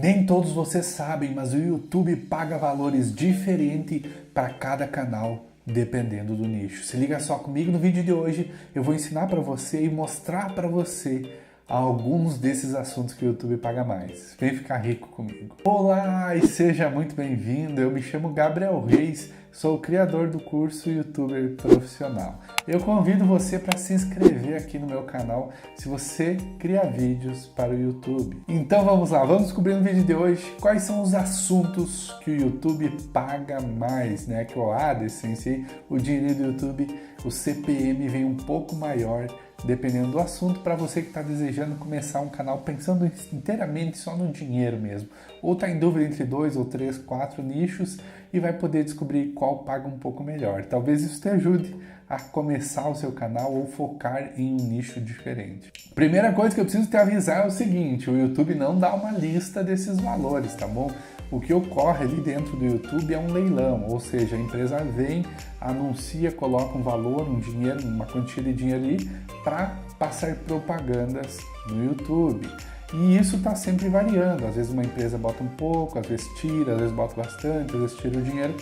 Nem todos vocês sabem, mas o YouTube paga valores diferentes para cada canal, dependendo do nicho. Se liga só comigo no vídeo de hoje, eu vou ensinar para você e mostrar para você alguns desses assuntos que o YouTube paga mais. Vem ficar rico comigo. Olá e seja muito bem-vindo, eu me chamo Gabriel Reis, sou o criador do curso YouTuber Profissional. Eu convido você para se inscrever aqui no meu canal se você cria vídeos para o YouTube. Então vamos lá, vamos descobrir no vídeo de hoje quais são os assuntos que o YouTube paga mais, né? Que o AdSense, o dinheiro do YouTube, o CPM vem um pouco maior dependendo do assunto, para você que está desejando começar um canal pensando inteiramente só no dinheiro mesmo, ou está em dúvida entre 2 ou 3, 4 nichos e vai poder descobrir qual paga um pouco melhor. Talvez isso te ajude a começar o seu canal ou focar em um nicho diferente. Primeira coisa que eu preciso te avisar é o seguinte: o YouTube não dá uma lista desses valores, tá bom? O que ocorre ali dentro do YouTube é um leilão, ou seja, a empresa vem, anuncia, coloca um valor, um dinheiro, uma quantia de dinheiro ali para passar propagandas no YouTube. E isso está sempre variando, às vezes uma empresa bota um pouco, às vezes tira, às vezes bota bastante, às vezes tira o dinheiro.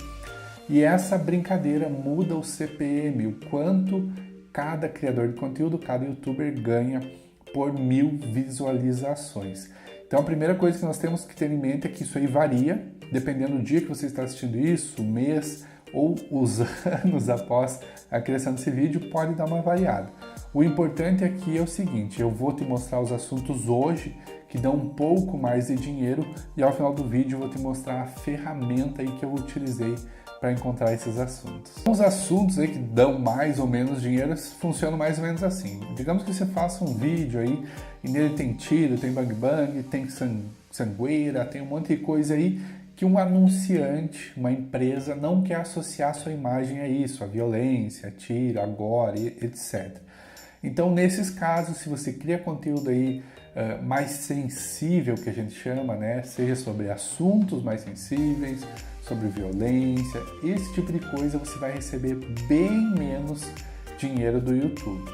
E essa brincadeira muda o CPM, o quanto cada criador de conteúdo, cada youtuber ganha por 1000 visualizações. Então a primeira coisa que nós temos que ter em mente é que isso aí varia, dependendo do dia que você está assistindo isso, o mês ou os anos após a criação desse vídeo, pode dar uma variada. O importante aqui é o seguinte: eu vou te mostrar os assuntos hoje que dão um pouco mais de dinheiro e ao final do vídeo eu vou te mostrar a ferramenta aí que eu utilizei para encontrar esses assuntos. Os assuntos aí que dão mais ou menos dinheiro funcionam mais ou menos assim. Digamos que você faça um vídeo aí e nele tem tiro, tem bang bang, tem sangueira, tem um monte de coisa aí que um anunciante, uma empresa não quer associar sua imagem a isso, a violência, a tiro, a gore, etc. Então, nesses casos, se você cria conteúdo aí mais sensível, que a gente chama, né? Seja sobre assuntos mais sensíveis, sobre violência, esse tipo de coisa, você vai receber bem menos dinheiro do YouTube.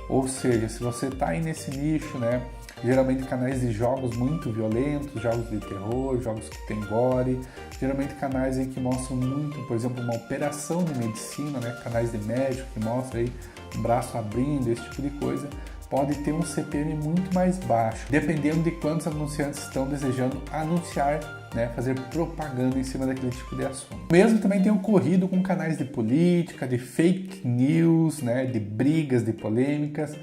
Ou seja, se você está aí nesse nicho, né? Geralmente canais de jogos muito violentos, jogos de terror, jogos que tem gore, geralmente canais aí que mostram muito, por exemplo, uma operação de medicina, né? Canais de médico que mostram aí um braço abrindo, esse tipo de coisa, pode ter um CPM muito mais baixo, dependendo de quantos anunciantes estão desejando anunciar, né, fazer propaganda em cima daquele tipo de assunto. O mesmo também tem ocorrido com canais de política, de fake news, né, de brigas, de polêmicas.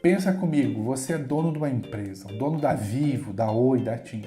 Pensa comigo, você é dono de uma empresa, dono da Vivo, da Oi, da TIM.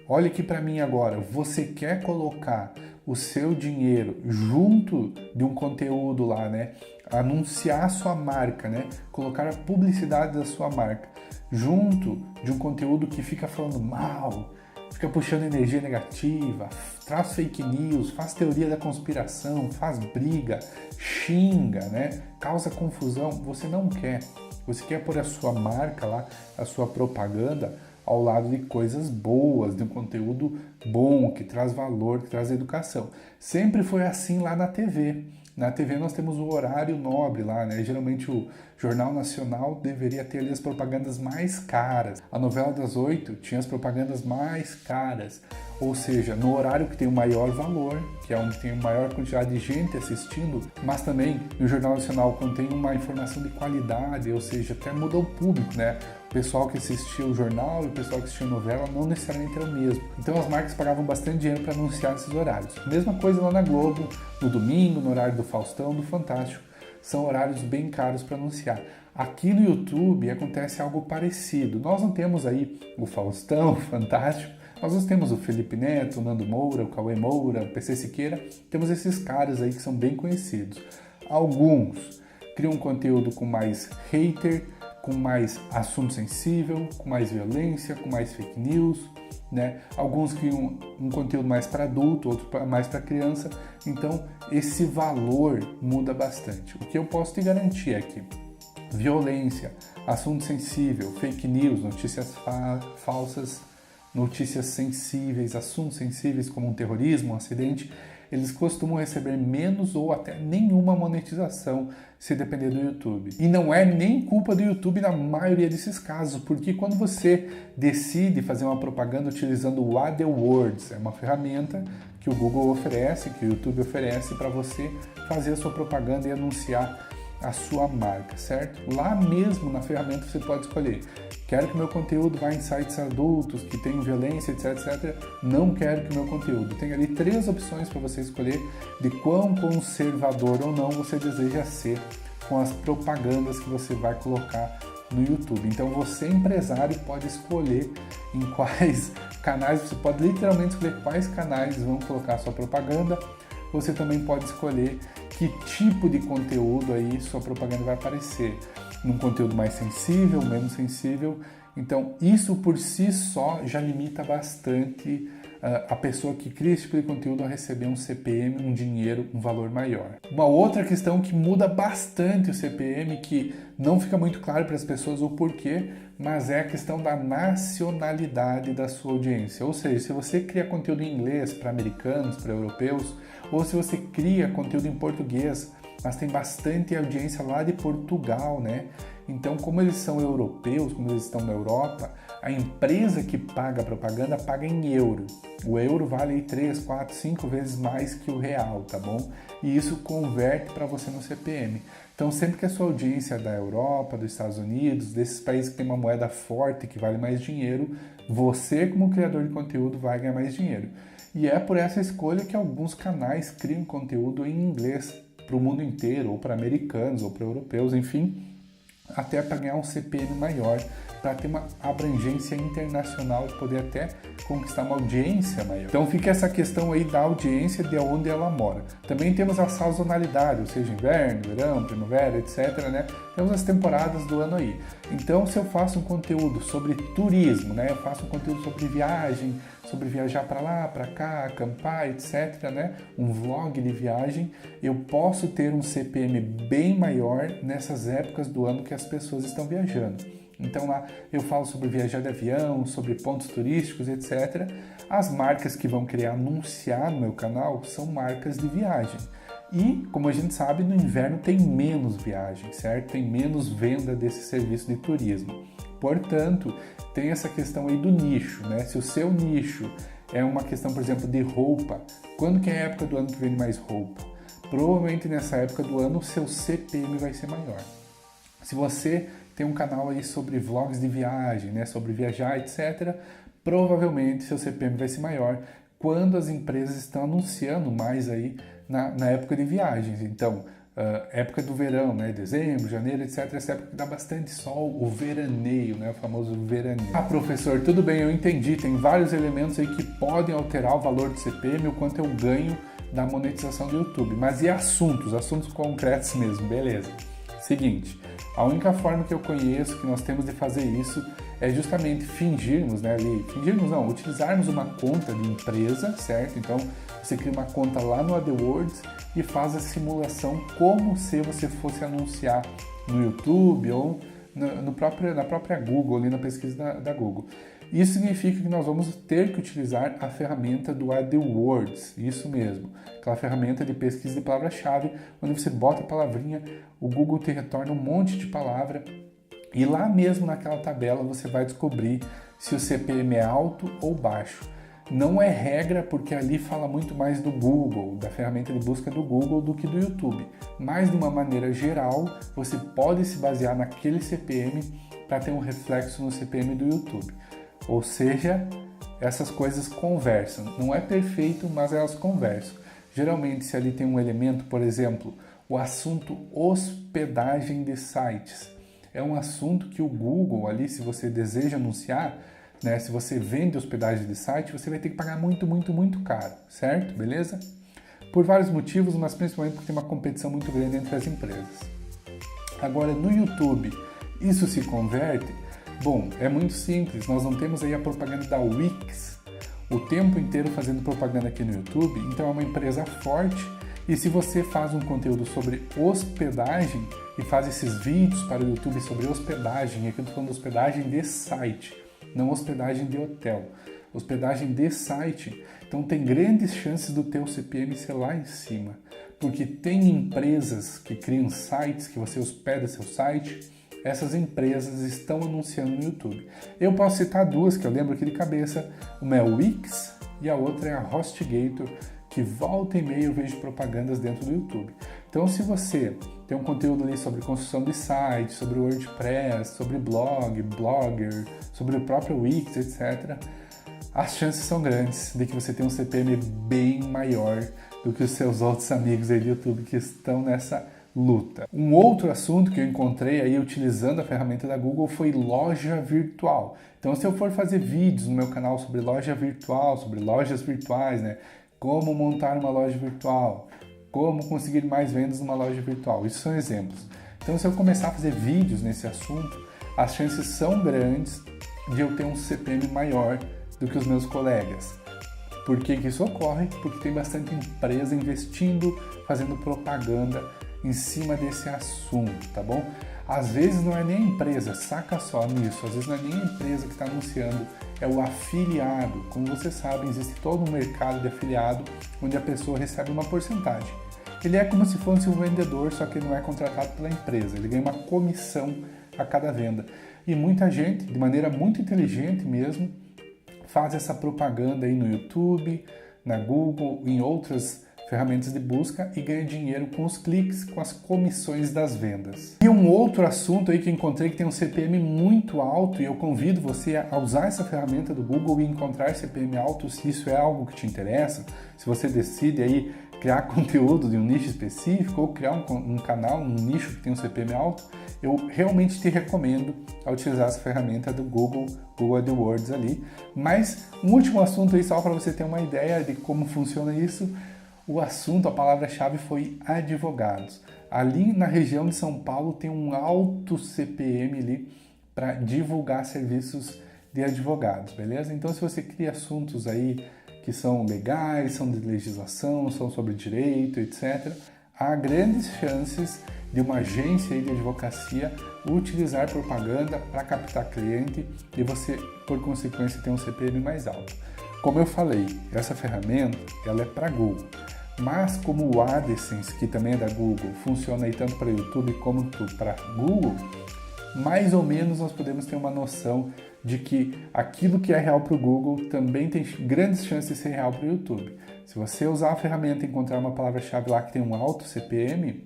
Olha aqui para mim agora, você quer colocar o seu dinheiro junto de um conteúdo lá, né? Anunciar a sua marca, né? Colocar a publicidade da sua marca junto de um conteúdo que fica falando mal, fica puxando energia negativa, traz fake news, faz teoria da conspiração, faz briga, xinga, né? Causa confusão. Você não quer. Você quer pôr a sua marca lá, a sua propaganda ao lado de coisas boas, de um conteúdo bom, que traz valor, que traz educação. Sempre foi assim lá na TV. Na TV nós temos o horário nobre lá, né? Geralmente o Jornal Nacional deveria ter ali as propagandas mais caras. A novela das 8 tinha as propagandas mais caras. Ou seja, no horário que tem o maior valor, que é onde tem a maior quantidade de gente assistindo, mas também no Jornal Nacional, quando tem uma informação de qualidade, ou seja, até muda o público, né? O pessoal que assistia o jornal e o pessoal que assistia a novela não necessariamente era o mesmo. Então as marcas pagavam bastante dinheiro para anunciar nesses horários. Mesma coisa lá na Globo, no domingo, no horário do Faustão, do Fantástico. São horários bem caros para anunciar. Aqui no YouTube acontece algo parecido. Nós não temos aí o Faustão, o Fantástico, nós temos o Felipe Neto, o Nando Moura, o Cauê Moura, o PC Siqueira, temos esses caras aí que são bem conhecidos. Alguns criam conteúdo com mais hater, com mais assunto sensível, com mais violência, com mais fake news, né? Alguns criam um conteúdo mais para adulto, outro mais para criança, então esse valor muda bastante. O que eu posso te garantir é que violência, assunto sensível, fake news, notícias falsas, notícias sensíveis, assuntos sensíveis como um terrorismo, um acidente, eles costumam receber menos ou até nenhuma monetização se depender do YouTube. E não é nem culpa do YouTube na maioria desses casos, porque quando você decide fazer uma propaganda utilizando o AdWords, é uma ferramenta que o Google oferece, que o YouTube oferece para você fazer a sua propaganda e anunciar a sua marca, certo? Lá mesmo na ferramenta você pode escolher: quero que meu conteúdo vá em sites adultos, que tenham violência, etc, etc. Não quero que meu conteúdo. Tem ali 3 opções para você escolher de quão conservador ou não você deseja ser com as propagandas que você vai colocar no YouTube. Então você, empresário, pode escolher em quais canais, você pode literalmente escolher quais canais vão colocar a sua propaganda. Você também pode escolher que tipo de conteúdo aí sua propaganda vai aparecer. Num conteúdo mais sensível, menos sensível. Então, isso por si só já limita bastante a pessoa que cria esse tipo de conteúdo a receber um CPM, um dinheiro, um valor maior. Uma outra questão que muda bastante o CPM, que não fica muito claro para as pessoas o porquê, mas é a questão da nacionalidade da sua audiência. Ou seja, se você cria conteúdo em inglês para americanos, para europeus, ou se você cria conteúdo em português, mas tem bastante audiência lá de Portugal, né? Então, como eles são europeus, como eles estão na Europa, a empresa que paga a propaganda paga em euro. O euro vale 3, 4, 5 vezes mais que o real, tá bom? E isso converte para você no CPM. Então, sempre que a sua audiência é da Europa, dos Estados Unidos, desses países que tem uma moeda forte que vale mais dinheiro, você, como criador de conteúdo, vai ganhar mais dinheiro. E é por essa escolha que alguns canais criam conteúdo em inglês para o mundo inteiro, ou para americanos, ou para europeus, enfim, até para ganhar um CPM maior, para ter uma abrangência internacional e poder até conquistar uma audiência maior. Então fica essa questão aí da audiência, de onde ela mora. Também temos a sazonalidade, ou seja, inverno, verão, primavera, etc, né? Temos as temporadas do ano aí. Então, se eu faço um conteúdo sobre turismo, né? Eu faço um conteúdo sobre viagem, sobre viajar para lá, para cá, acampar, etc, né? Um vlog de viagem, eu posso ter um CPM bem maior nessas épocas do ano que as pessoas estão viajando. Então lá eu falo sobre viajar de avião, sobre pontos turísticos, etc. As marcas que vão querer anunciar no meu canal são marcas de viagem. E, como a gente sabe, no inverno tem menos viagem, certo? Tem menos venda desse serviço de turismo. Portanto, tem essa questão aí do nicho, né? Se o seu nicho é uma questão, por exemplo, de roupa, quando que é a época do ano que vende mais roupa? Provavelmente nessa época do ano o seu CPM vai ser maior. Se você tem um canal aí sobre vlogs de viagem, né, sobre viajar, etc., provavelmente seu CPM vai ser maior quando as empresas estão anunciando mais aí na época de viagens. Então, época do verão, né, dezembro, janeiro, etc., essa época que dá bastante sol, o veraneio, né, o famoso veraneio. Ah, professor, tudo bem, eu entendi, tem vários elementos aí que podem alterar o valor do CPM, o quanto eu ganho da monetização do YouTube. Mas e assuntos concretos mesmo, beleza. Seguinte, a única forma que eu conheço que nós temos de fazer isso é justamente utilizarmos uma conta de empresa, certo? Então, você cria uma conta lá no AdWords e faz a simulação como se você fosse anunciar no YouTube ou na própria Google, ali na pesquisa da Google. Isso significa que nós vamos ter que utilizar a ferramenta do AdWords, isso mesmo, aquela ferramenta de pesquisa de palavra-chave, onde você bota a palavrinha, o Google te retorna um monte de palavra e lá mesmo naquela tabela você vai descobrir se o CPM é alto ou baixo. Não é regra, porque ali fala muito mais do Google, da ferramenta de busca do Google, do que do YouTube. Mas, de uma maneira geral, você pode se basear naquele CPM para ter um reflexo no CPM do YouTube. Ou seja, essas coisas conversam. Não é perfeito, mas elas conversam. Geralmente, se ali tem um elemento, por exemplo, o assunto hospedagem de sites. É um assunto que o Google ali, se você deseja anunciar, né, se você vende hospedagem de site, você vai ter que pagar muito, muito, muito caro, certo? Beleza? Por vários motivos, mas principalmente porque tem uma competição muito grande entre as empresas. Agora, no YouTube, isso se converte? Bom, é muito simples, nós não temos aí a propaganda da Wix o tempo inteiro fazendo propaganda aqui no YouTube, então é uma empresa forte, e se você faz um conteúdo sobre hospedagem e faz esses vídeos para o YouTube sobre hospedagem, aqui eu estou falando de hospedagem de site, não hospedagem de hotel. hospedagem de site. Então tem grandes chances do teu CPM ser lá em cima, porque tem empresas que criam sites, que você hospeda seu site, essas empresas estão anunciando no YouTube. Eu posso citar duas que eu lembro aqui de cabeça, uma é o Wix e a outra é a HostGator, que volta e meia eu vejo propagandas dentro do YouTube. Então se você tem um conteúdo ali sobre construção de site, sobre WordPress, sobre blog, Blogger, sobre o próprio Wix, etc., as chances são grandes de que você tenha um CPM bem maior do que os seus outros amigos aí do YouTube que estão nessa luta. Um outro assunto que eu encontrei aí utilizando a ferramenta da Google foi loja virtual. Então se eu for fazer vídeos no meu canal sobre loja virtual, sobre lojas virtuais, né? Como montar uma loja virtual, como conseguir mais vendas numa loja virtual, isso são exemplos. Então se eu começar a fazer vídeos nesse assunto, as chances são grandes de eu ter um CPM maior do que os meus colegas. Por que que isso ocorre? Porque tem bastante empresa investindo, fazendo propaganda em cima desse assunto, tá bom? Às vezes não é nem a empresa, saca só nisso, às vezes não é nem a empresa que está anunciando, é o afiliado. Como você sabe, existe todo um mercado de afiliado onde a pessoa recebe uma porcentagem. Ele é como se fosse um vendedor, só que ele não é contratado pela empresa, ele ganha uma comissão a cada venda. E muita gente, de maneira muito inteligente mesmo, faz essa propaganda aí no YouTube, na Google, em outras ferramentas de busca e ganha dinheiro com os cliques, com as comissões das vendas. E um outro assunto aí que eu encontrei que tem um CPM muito alto e eu convido você a usar essa ferramenta do Google e encontrar CPM alto se isso é algo que te interessa, se você decide aí criar conteúdo de um nicho específico ou criar um canal, um nicho que tem um CPM alto, eu realmente te recomendo a utilizar essa ferramenta do Google AdWords ali. Mas um último assunto aí só para você ter uma ideia de como funciona isso. O assunto, a palavra-chave foi advogados. Ali na região de São Paulo tem um alto CPM ali para divulgar serviços de advogados, beleza? Então se você cria assuntos aí que são legais, são de legislação, são sobre direito, etc., há grandes chances de uma agência de advocacia utilizar propaganda para captar cliente e você, por consequência, ter um CPM mais alto. Como eu falei, essa ferramenta ela é para Google, mas como o AdSense, que também é da Google, funciona aí tanto para YouTube como para Google, mais ou menos nós podemos ter uma noção de que aquilo que é real para o Google também tem grandes chances de ser real para o YouTube. Se você usar a ferramenta e encontrar uma palavra-chave lá que tem um alto CPM,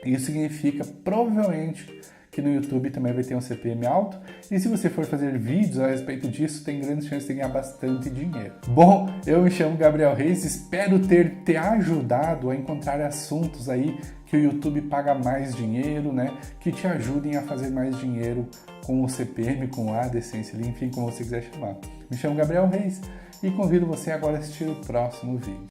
isso significa provavelmente que no YouTube também vai ter um CPM alto, e se você for fazer vídeos a respeito disso, tem grandes chances de ganhar bastante dinheiro. Bom, eu me chamo Gabriel Reis, espero ter te ajudado a encontrar assuntos aí que o YouTube paga mais dinheiro, né? Que te ajudem a fazer mais dinheiro com o CPM, com o AdSense, enfim, como você quiser chamar. Me chamo Gabriel Reis e convido você agora a assistir o próximo vídeo.